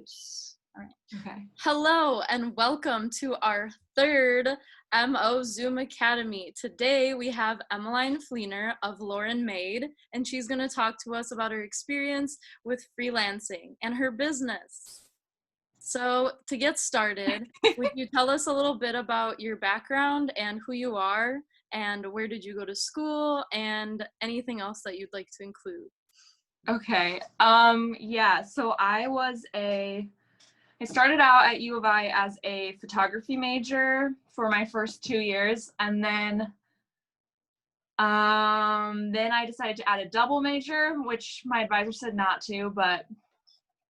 introduce. All right. Okay. Hello and welcome to our third MO Zoom Academy. Today we have Emmeline Fleener of Lorenmade, and she's going to talk to us about her experience with freelancing and her business. So to get started, would you tell us a little bit about your background and who you are and where did you go to school and anything else that you'd like to include? Okay. So I started out at U of I as a photography major for my first 2 years, and then I decided to add a double major, which my advisor said not to, but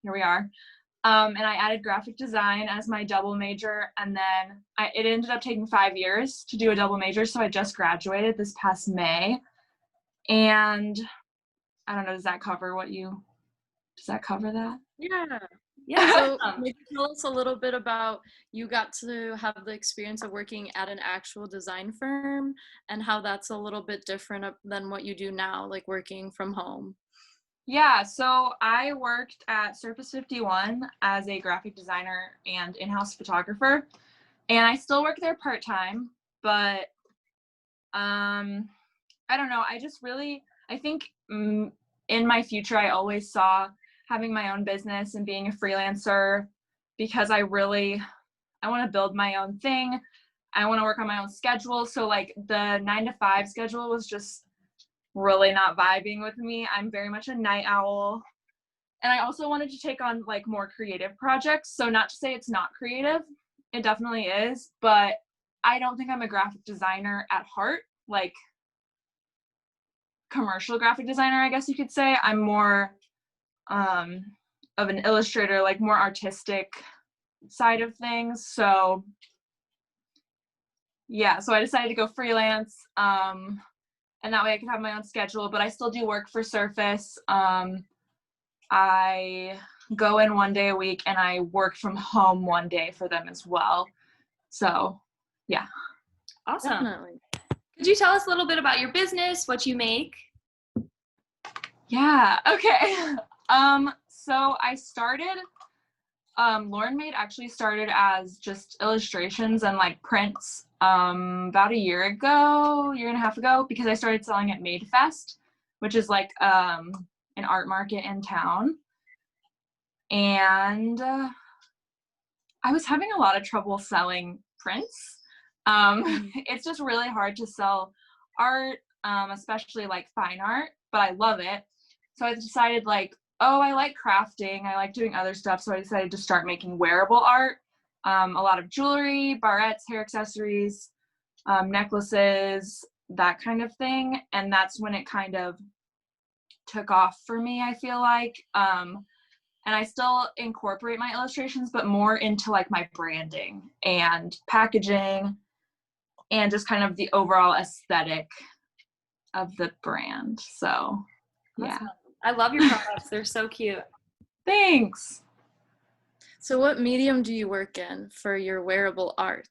here we are. And I added graphic design as my double major, and then it ended up taking 5 years to do a double major, so I just graduated this past May. And I don't know, does that cover that? Yeah. So maybe tell us a little bit about you got to have the experience of working at an actual design firm and how that's a little bit different than what you do now, like working from home. Yeah, so I worked at Surface 51 as a graphic designer and in-house photographer, and I still work there part-time, but I don't know, I think in my future I always saw having my own business and being a freelancer because I want to build my own thing. I want to work on my own schedule, so like the 9-to-5 schedule was just really not vibing with me. I'm very much a night owl. And I also wanted to take on like more creative projects. So not to say it's not creative, it definitely is, but I don't think I'm a graphic designer at heart, like commercial graphic designer, I guess you could say. I'm more of an illustrator, like more artistic side of things. So yeah, so I decided to go freelance. And that way I can have my own schedule, but I still do work for Surface. I go in 1 day a week and I work from home 1 day for them as well. So, yeah. Awesome. Definitely. Could you tell us a little bit about your business, what you make? Yeah, okay. So I started, Lorenmade actually started as just illustrations and like prints about a year and a half ago, because I started selling at Made Fest, which is like an art market in town. And I was having a lot of trouble selling prints. It's just really hard to sell art, especially like fine art, but I love it. So I decided like, oh, I like crafting, I like doing other stuff, so I decided to start making wearable art. A lot of jewelry, barrettes, hair accessories, necklaces, that kind of thing. And that's when it kind of took off for me, I feel like. And I still incorporate my illustrations, but more into like my branding and packaging and just kind of the overall aesthetic of the brand. So, yeah. Awesome. I love your products. They're so cute. Thanks. So what medium do you work in for your wearable art?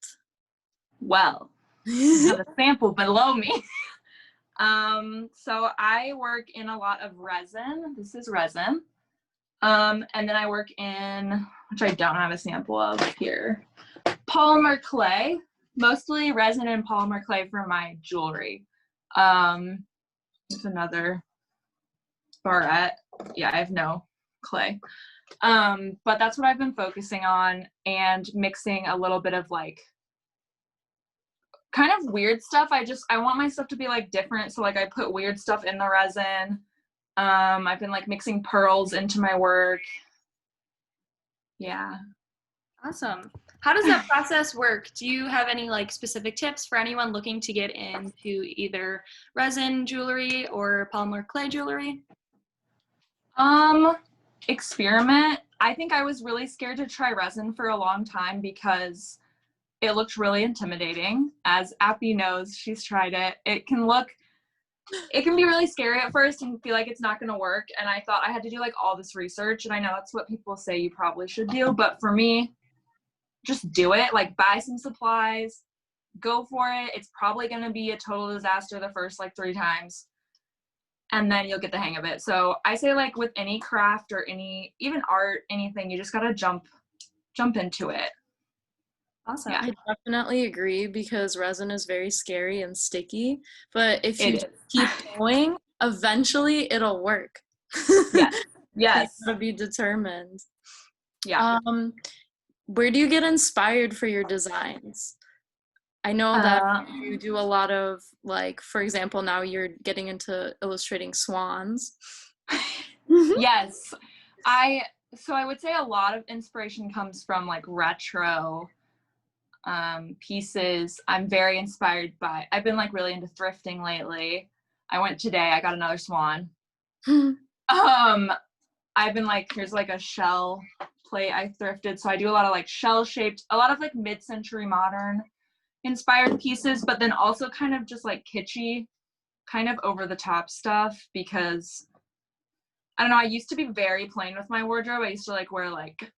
Well, I have a sample below me. So I work in a lot of resin. This is resin. And then I work in, which I don't have a sample of here, polymer clay, mostly resin and polymer clay for my jewelry. There's another barrette. Yeah, I have no clay. But that's what I've been focusing on, and mixing a little bit of like kind of weird stuff. I want my stuff to be like different. So like I put weird stuff in the resin. I've been like mixing pearls into my work. Yeah. Awesome. How does that process work? Do you have any like specific tips for anyone looking to get into either resin jewelry or polymer clay jewelry? Experiment. I think I was really scared to try resin for a long time because it looked really intimidating. As Appy knows, she's tried it. It can be really scary at first and feel like it's not going to work. And I thought I had to do like all this research, and I know that's what people say you probably should do, but for me, just do it. Like buy some supplies, go for it. It's probably going to be a total disaster the first like 3 times. and then you'll get the hang of it. So I say like with any craft or even art, anything, you just gotta jump into it. Awesome. Yeah. I definitely agree because resin is very scary and sticky, but if you It is. keep going, eventually it'll work. Yes. So Yes. you gotta be determined. Yeah. Where do you get inspired for your designs? I know that you do a lot of, like, for example, now you're getting into illustrating swans. Yes. So I would say a lot of inspiration comes from like retro pieces. I'm very inspired by, I've been like really into thrifting lately. I went today, I got another swan. I've been like, here's like a shell plate I thrifted. So I do a lot of like shell shaped, a lot of like mid-century modern inspired pieces, but then also kind of just like kitschy, kind of over the top stuff, because I don't know, I used to be very plain with my wardrobe. I used to like wear like,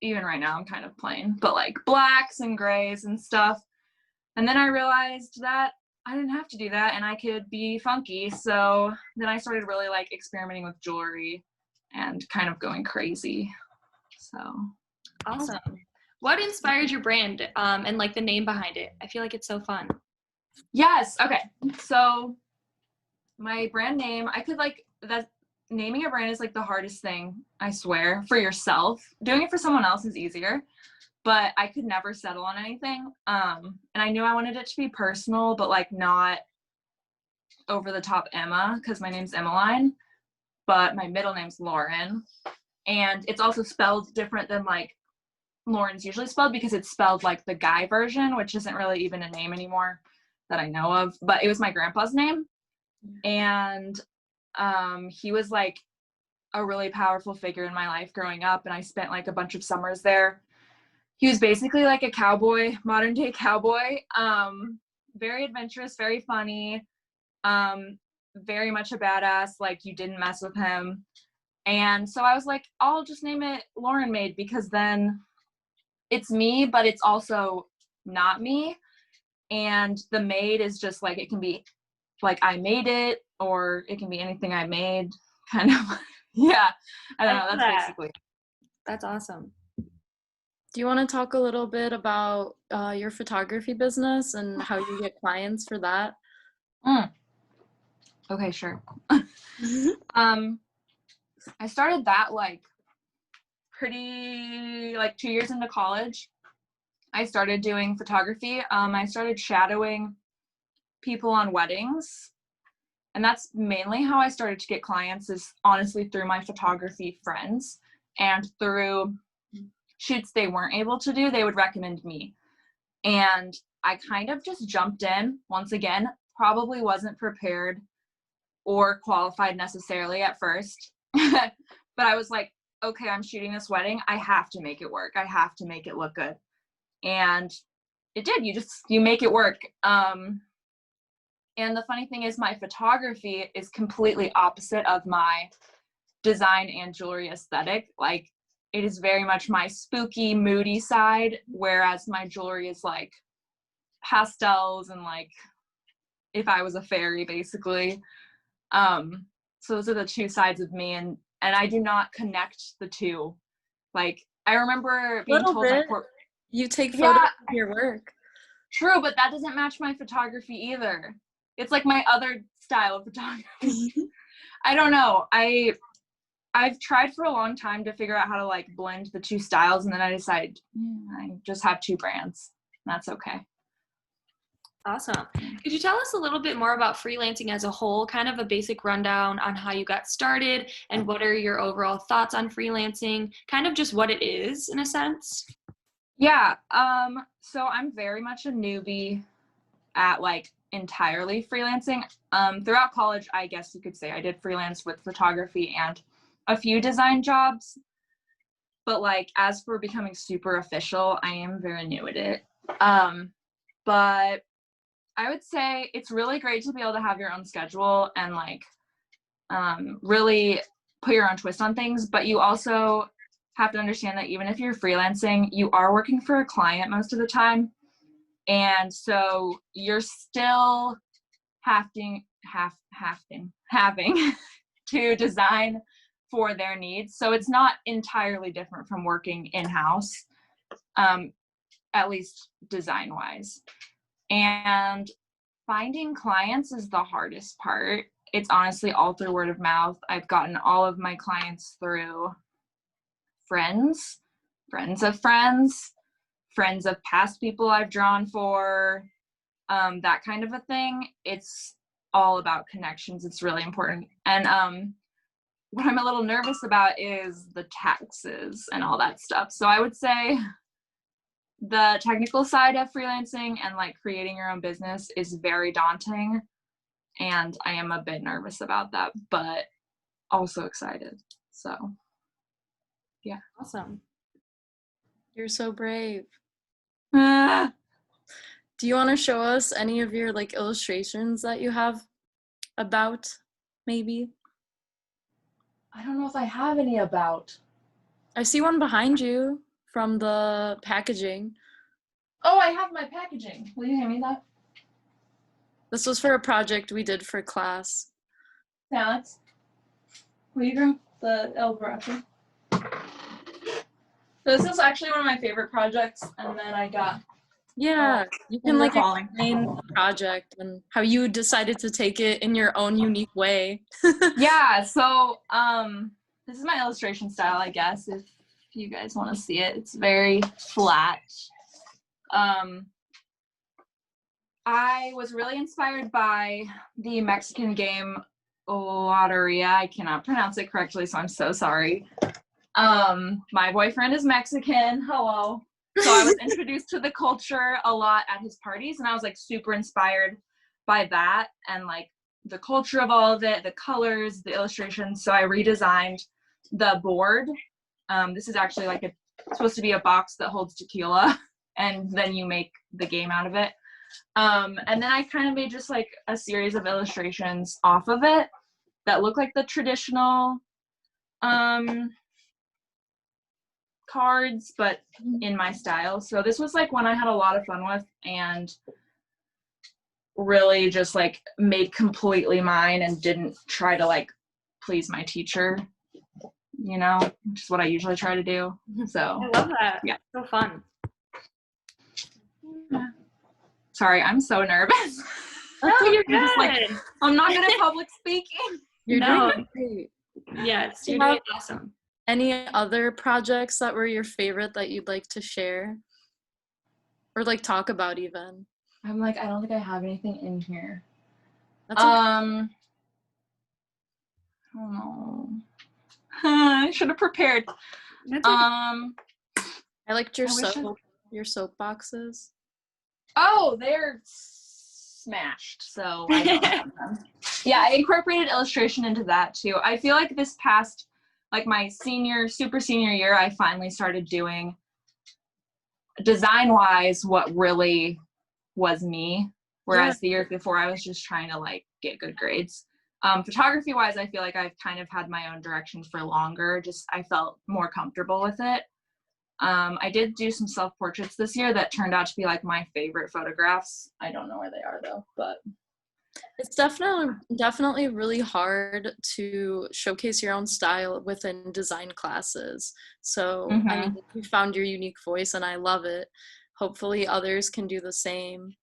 even right now I'm kind of plain, but like blacks and grays and stuff. And then I realized that I didn't have to do that and I could be funky. So then I started really like experimenting with jewelry and kind of going crazy. So Awesome. What inspired your brand and like the name behind it? I feel like it's so fun. yes. Okay. So my brand name, I could like that. Naming a brand is like the hardest thing, I swear, for yourself. Doing it for someone else is easier, but I could never settle on anything. And I knew I wanted it to be personal, but like not over the top Emma, because my name's Emmeline, but my middle name's Lauren. And it's also spelled different than like Lauren's usually spelled, because it's spelled like the guy version, which isn't really even a name anymore that I know of, but it was my grandpa's name. And he was like a really powerful figure in my life growing up, and I spent like a bunch of summers there. He was basically like a cowboy, modern day cowboy, very adventurous, very funny, very much a badass, like you didn't mess with him. And so I was like, I'll just name it Lorenmade, because then it's me, but it's also not me. And the made is just like, it can be like I made it, or it can be anything I made, kind of. Yeah, I don't know, that's basically. That's awesome. Do you want to talk a little bit about your photography business and how you get clients for that? Okay, sure. I started that like pretty like 2 years into college. I started doing photography. I started shadowing people on weddings, and that's mainly how I started to get clients, is honestly through my photography friends, and through shoots they weren't able to do, they would recommend me. And I kind of just jumped in. Once again, probably wasn't prepared or qualified necessarily at first, but I was like, okay, I'm shooting this wedding, I have to make it work, I have to make it look good. And it did. You make it work. And the funny thing is, my photography is completely opposite of my design and jewelry aesthetic. Like, it is very much my spooky, moody side, whereas my jewelry is like pastels and like if I was a fairy, basically. So those are the two sides of me, and I do not connect the two. Like, I remember being told bit. You take photos of your work. True, but that doesn't match my photography either. It's like my other style of photography. I don't know. I've tried for a long time to figure out how to like blend the two styles, and then I decided I just have two brands. That's okay. Awesome. Could you tell us a little bit more about freelancing as a whole, kind of a basic rundown on how you got started and what are your overall thoughts on freelancing, kind of just what it is in a sense? Yeah, so I'm very much a newbie at like entirely freelancing. Throughout college, I guess you could say I did freelance with photography and a few design jobs, but like as for becoming super official, I am very new at it. But I would say it's really great to be able to have your own schedule and like really put your own twist on things, but you also have to understand that even if you're freelancing, you are working for a client most of the time. And so you're still having having to design for their needs. So it's not entirely different from working in-house, at least design-wise. And finding clients is the hardest part. It's honestly all through word of mouth. I've gotten all of my clients through friends, friends of friends, friends of past people I've drawn for, that kind of a thing. It's all about connections. It's really important. And what I'm a little nervous about is the taxes and all that stuff. So I would say the technical side of freelancing and like creating your own business is very daunting. And I am a bit nervous about that, but also excited. So, yeah. Awesome. You're so brave. Ah. Do you want to show us any of your like illustrations that you have about, maybe? I don't know if I have any about. I see one behind you from the packaging. Oh, I have my packaging. Will you hand me that? This was for a project we did for class. Alex, will you grab the El Borracho? So this is actually one of my favorite projects, and then I got. Yeah, you can they're like falling. explain the project and how you decided to take it in your own unique way. Yeah, so this is my illustration style, I guess, if you guys want to see it. It's very flat. I was really inspired by the Mexican game Loteria. I cannot pronounce it correctly, so I'm so sorry. My boyfriend is Mexican. Hello. So I was introduced to the culture a lot at his parties, and I was like super inspired by that and like the culture of all of it, the colors, the illustrations. So I redesigned the board. This is actually like it's supposed to be a box that holds tequila, and then you make the game out of it. And then I kind of made just like a series of illustrations off of it that look like the traditional cards, but in my style. So this was like one I had a lot of fun with and really just like made completely mine and didn't try to like please my teacher, you know, which is what I usually try to do. So I love that. Yeah. So fun. Sorry, I'm so nervous. No, you're good. I'm just like, I'm not good at public speaking. You're No. doing great. Yes, Do you're you doing have awesome. any other projects that were your favorite that you'd like to share? Or like talk about even? I'm like, I don't think I have anything in here. That's okay. I don't know. I should have prepared. That's okay. I liked your I wish your soap boxes. Oh, they're smashed, so I don't have them. Yeah, I incorporated illustration into that too. I feel like this past, like my super senior year, I finally started doing design-wise what really was me, whereas the year before I was just trying to like get good grades. Photography-wise, I feel like I've kind of had my own direction for longer. Just I felt more comfortable with it. I did do some self-portraits this year that turned out to be like my favorite photographs. I don't know where they are though, but It's definitely really hard to showcase your own style within design classes. So I mean, you found your unique voice and I love it. Hopefully others can do the same.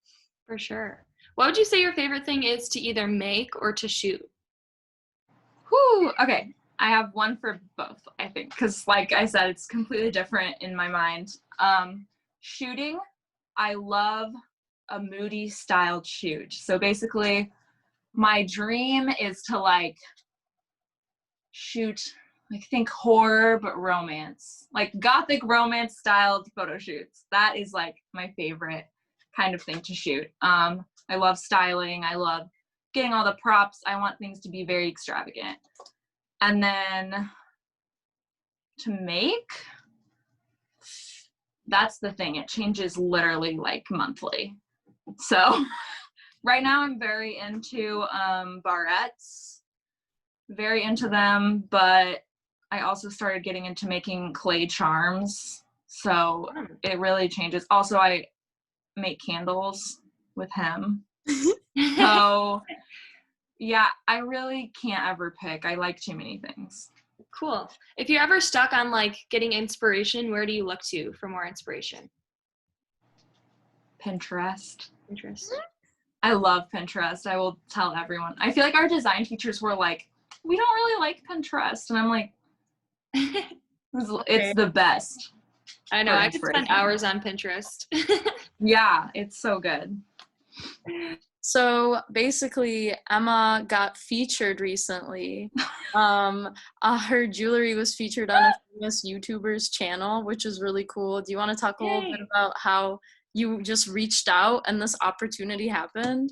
For sure. What would you say your favorite thing is to either make or to shoot? whew, okay. I have one for both, I think, because like I said, it's completely different in my mind. Shooting, I love a moody styled shoot. So basically, my dream is to like shoot, like think horror but romance, like gothic romance styled photo shoots. That is like my favorite kind of thing to shoot. I love styling. I love getting all the props. I want things to be very extravagant. And then to make, that's the thing. It changes literally like monthly. So right now I'm very into barrettes, very into them, but I also started getting into making clay charms. So it really changes. Also, I make candles with him. So Yeah, I really can't ever pick. I like too many things. Cool. If you're ever stuck on like getting inspiration, where do you look to for more inspiration? Pinterest. Pinterest. I love Pinterest. I will tell everyone. I feel like our design teachers were like, we don't really like Pinterest. And I'm like, it's the best. I know. I could spend hours on Pinterest. Yeah, it's so good. So basically, Emma got featured recently. Her jewelry was featured on a famous YouTuber's channel, which is really cool. Do you want to talk a little bit about how you just reached out and this opportunity happened?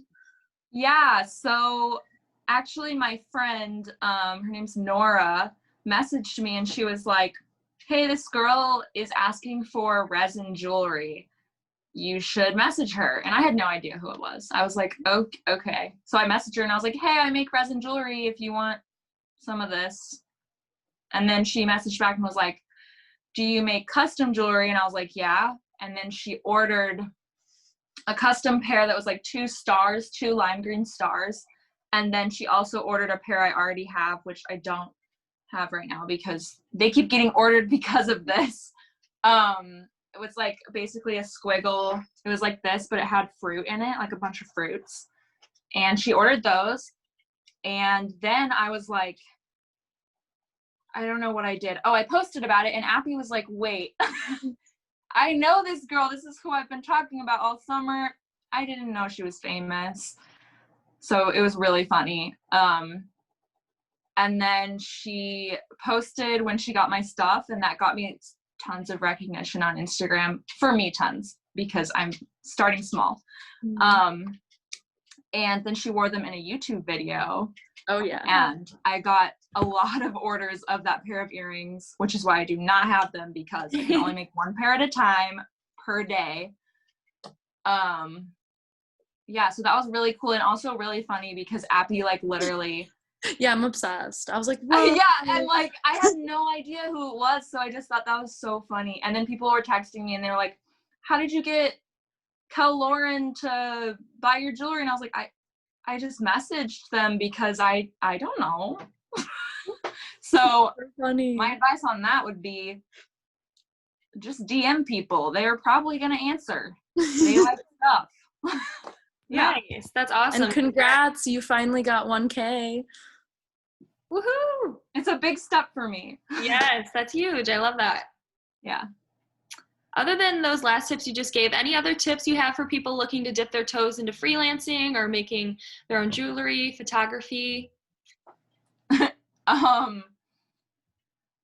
Yeah, so actually my friend, her name's Nora, messaged me and she was like, hey, this girl is asking for resin jewelry. You should message her. And I had no idea who it was. I was like, okay. So I messaged her and I was like, hey, I make resin jewelry if you want some of this. And then she messaged back and was like, do you make custom jewelry? And I was like, yeah. And then she ordered a custom pair that was like 2 stars, 2 lime green stars. And then she also ordered a pair I already have, which I don't have right now because they keep getting ordered because of this. It was like basically a squiggle. It was like this, but it had fruit in it, like a bunch of fruits. And she ordered those. And then I was like, I don't know what I did. Oh, I posted about it and Appy was like, wait, I know this girl. This is who I've been talking about all summer. I didn't know she was famous. So it was really funny. And then she posted when she got my stuff and that got me tons of recognition on Instagram. For me, tons, because I'm starting small. Mm-hmm. And then she wore them in a YouTube video. Oh, yeah. And I got a lot of orders of that pair of earrings, which is why I do not have them because I can only make 1 pair at a time per day. Yeah, so that was really cool and also really funny because Appy, like, literally... Yeah, I'm obsessed. I was like, whoa. Yeah, and, like, I had no idea who it was, so I just thought that was so funny. And then people were texting me, and they were like, how did you get Kel Lauren to buy your jewelry? And I was like, I just messaged them because I don't know. So funny. My advice on that would be just DM people. They're probably going to answer. They like stuff. Yeah. Nice. That's awesome. And congrats, you finally got 1K. Woohoo! It's a big step for me. Yes, that's huge. I love that. Yeah. Other than those last tips you just gave, any other tips you have for people looking to dip their toes into freelancing or making their own jewelry, photography?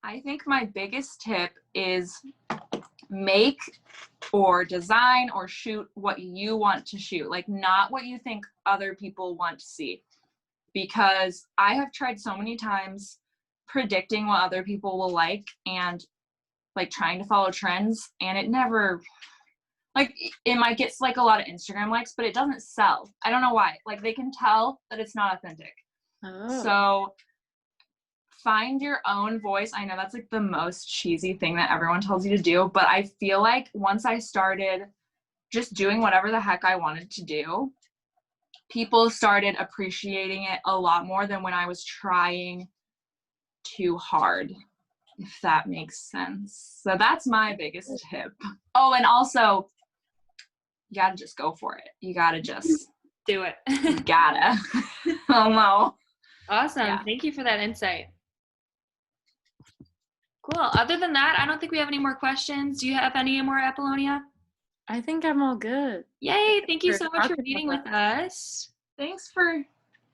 I think my biggest tip is make or design or shoot what you want to shoot, like not what you think other people want to see. Because I have tried so many times predicting what other people will like and like trying to follow trends, and it never, like, it might get like a lot of Instagram likes, but it doesn't sell. I don't know why. Like, they can tell that it's not authentic. Oh. So find your own voice. I know that's like the most cheesy thing that everyone tells you to do, but I feel like once I started just doing whatever the heck I wanted to do, people started appreciating it a lot more than when I was trying too hard, if that makes sense. So that's my biggest tip. Oh, and also, you gotta just go for it. You gotta just do it. You gotta. Oh no. Awesome. Yeah. Thank you for that insight. Cool. Other than that, I don't think we have any more questions. Do you have any more, Apollonia? I think I'm all good. Yay. Thank you so much for meeting with us. Thanks for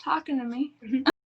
talking to me.